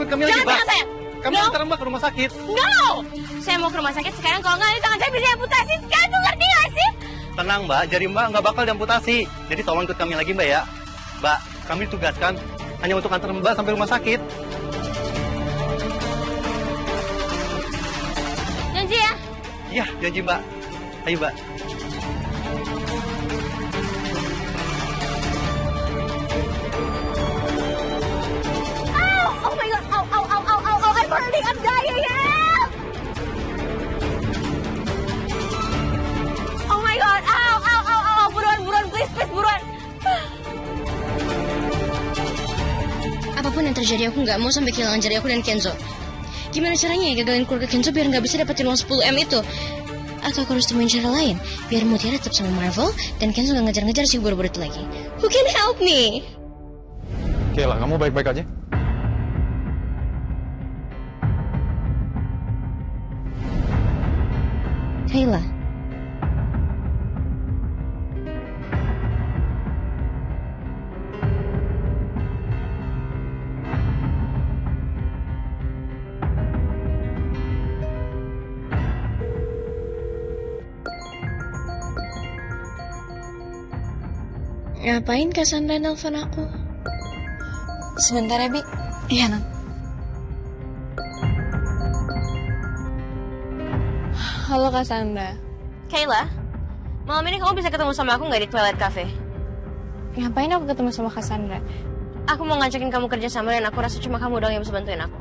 ikut kami lagi, Mbak. Jangan saya. Kami antar Mbak ke rumah sakit. No! Saya mau ke rumah sakit sekarang, kalau nggak tangan saya bisa amputasi. Kalian tuh ngerti nggak sih? Tenang, Mbak. Jari Mbak nggak bakal diamputasi. Jadi tolong ikut kami lagi, Mbak ya. Mbak, kami ditugaskan hanya untuk antar Mbak sampai rumah sakit. Janji ya? Iya, janji, Mbak. Ayo, Mbak. Oh my god, ow, I'm hurting, I'm dying, help! Oh my god, ow, buruan, please, buruan. Apapun yang terjadi, aku nggak mau sampai kehilangan jari aku dan Kenzo. Gimana caranya ya gagalin keluarga Kenzo biar nggak bisa dapetin uang 10M itu? Atau aku harus temuin cara lain biar Mutiara tetap sama Marvel dan Kenzo nggak ngejar-ngejar si buru-buru itu lagi? Who can help me? Kayla, kamu baik-baik aja? Kayla. Ngapain Cassandra nelfon aku? Sebentar ya, Bi. Iya, Nan. Halo, Cassandra. Kayla, malam ini kamu bisa ketemu sama aku nggak di Twilight Cafe? Ngapain aku ketemu sama Cassandra? Aku mau ngajakin kamu kerja sama dan aku rasa cuma kamu doang yang bisa bantuin aku.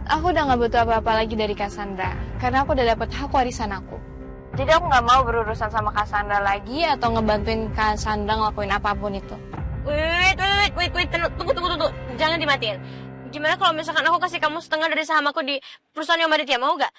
Aku udah gak butuh apa-apa lagi dari Cassandra, karena aku udah dapet hak warisan aku. Jadi aku gak mau berurusan sama Cassandra lagi atau ngebantuin Cassandra ngelakuin apapun itu. Wait, tunggu. Jangan dimatiin. Gimana kalau misalkan aku kasih kamu setengah dari saham aku di perusahaan Om Aditya, mau gak?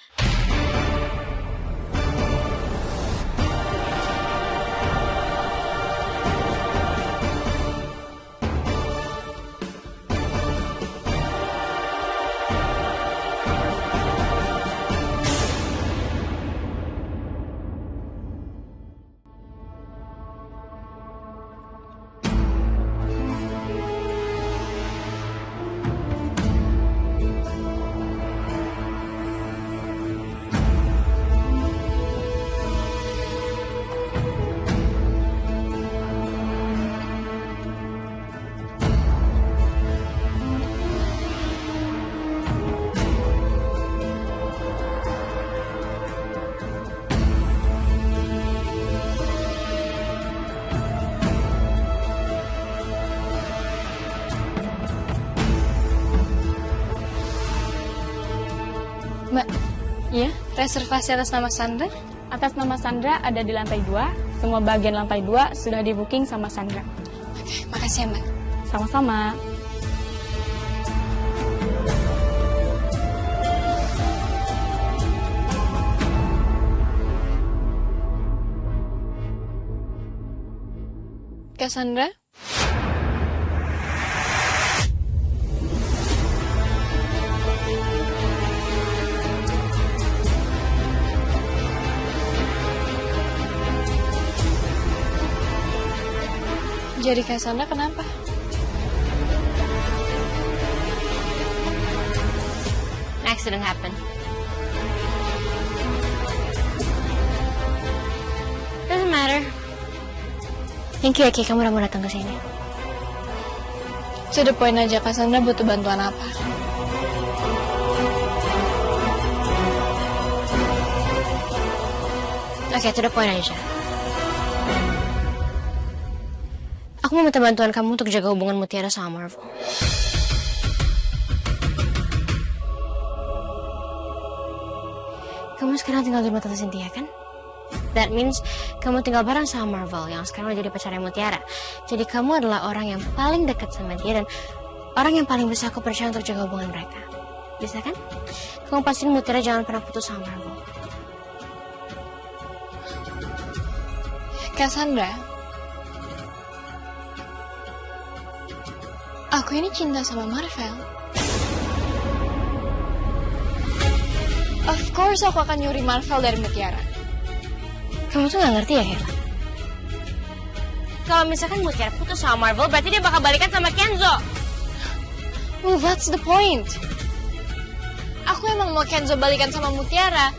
Mbak, Iya? reservasi atas nama Sandra? Atas nama Sandra ada di lantai 2. Semua bagian lantai 2 sudah di-booking sama Sandra. Oke, makasih ya Mbak. Sama-sama. Cassandra? Jadi Cassandra kenapa? Accident happened. Doesn't matter. Thank you ya Ki, kamu udah mau datang ke sini. To the point aja, Cassandra butuh bantuan apa? Oke, to the point aja. Aku mau minta bantuan kamu untuk jaga hubungan Mutiara sama Marvel. Kamu sekarang tinggal di rumah Tante Cynthia kan? That means kamu tinggal bareng sama Marvel yang sekarang udah jadi pacarnya Mutiara. Jadi kamu adalah orang yang paling dekat sama dia dan orang yang paling bisa aku percaya untuk jaga hubungan mereka. Bisa kan? Kamu pastiin Mutiara jangan pernah putus sama Marvel. Cassandra, aku ini cinta sama Marvel. Of course aku akan nyuri Marvel dari Mutiara. Kamu tuh gak ngerti ya, Hela? Kalau misalkan Mutiara putus sama Marvel, berarti dia bakal balikan sama Kenzo. Well, that's the point. Aku emang mau Kenzo balikan sama Mutiara.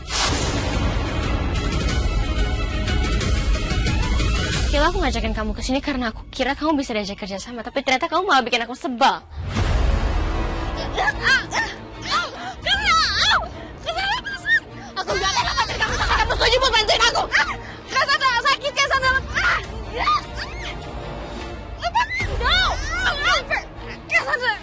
Kila, aku ngajakin kamu ke sini karena aku kira kamu bisa diajak kerja sama, tapi ternyata kamu malah bikin aku sebal. Aku gak akan lepasin kamu sampai kamu setuju buat bantuin aku. Cassandra, sakit Cassandra. Lepasin. No. Cassandra.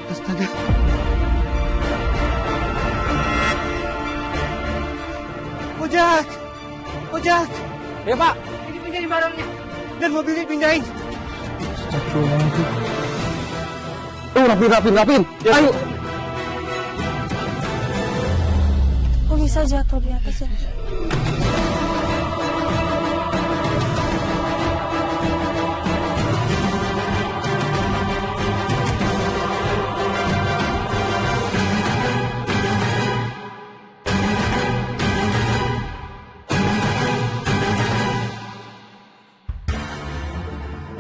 Astaga. Ojak! Ojak! Ya Pak, Ini pindahin barangnya. Dan mobilnya pindahin. rapin. Ayo. Kok bisa jatuh di atas ya?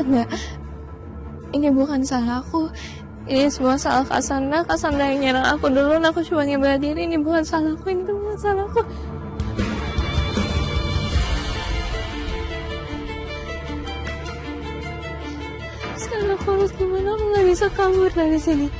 Enggak, ini bukan salah aku. Ini semua salah Cassandra. Cassandra yang nyerang aku dulu. Aku cuma ngebela diri. Ini bukan salahku. Ini bukan salahku. Sekarang aku harus gimana? Aku nggak bisa kabur dari sini.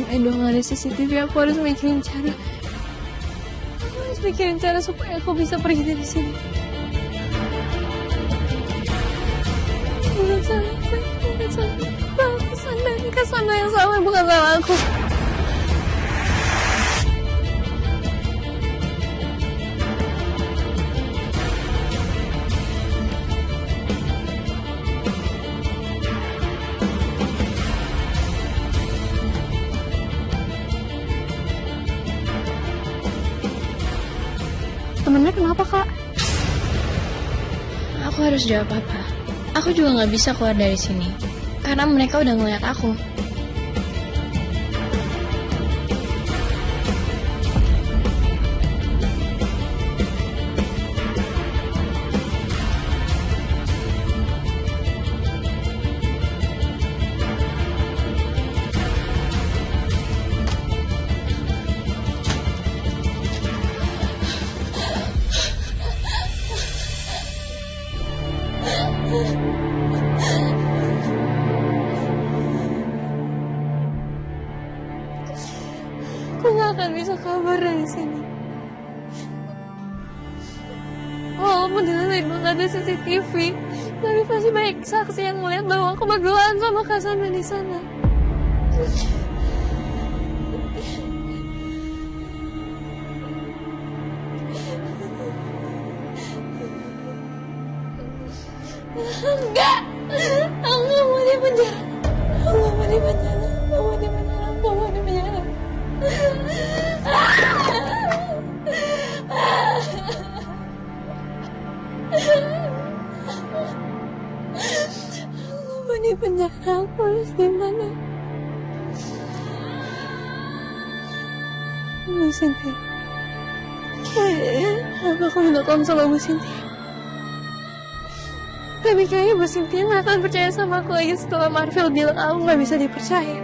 Edo nggak ada CCTV, aku harus mikirin cara. Aku harus mikirin cara supaya aku bisa pergi dari sini. Bukan salah aku, bukan salah aku. Cassandra, ini Cassandra yang salah, bukan salah aku. Temennya kenapa, Kak? Aku harus jawab apa? Aku juga nggak bisa keluar dari sini karena mereka udah ngeliat aku. Aku nggak akan bisa kabur dari sini. Walaupun di sana itu nggak ada CCTV, tapi pasti banyak saksi yang melihat bahwa aku berduaan sama Cassandra di sana. Enggak, aku nggak mau di penjara. Aku nggak mau di penjara. Aku mau di penjara. Aku mau di penjara. Aku mau di penjara. Aku harus gimana? Bu Sinti, apa aku minta tolong sama Bu Sinti? Tapi kayaknya Bu Cynthia nggak akan percaya sama aku lagi setelah Marvel bilang aku nggak bisa dipercaya.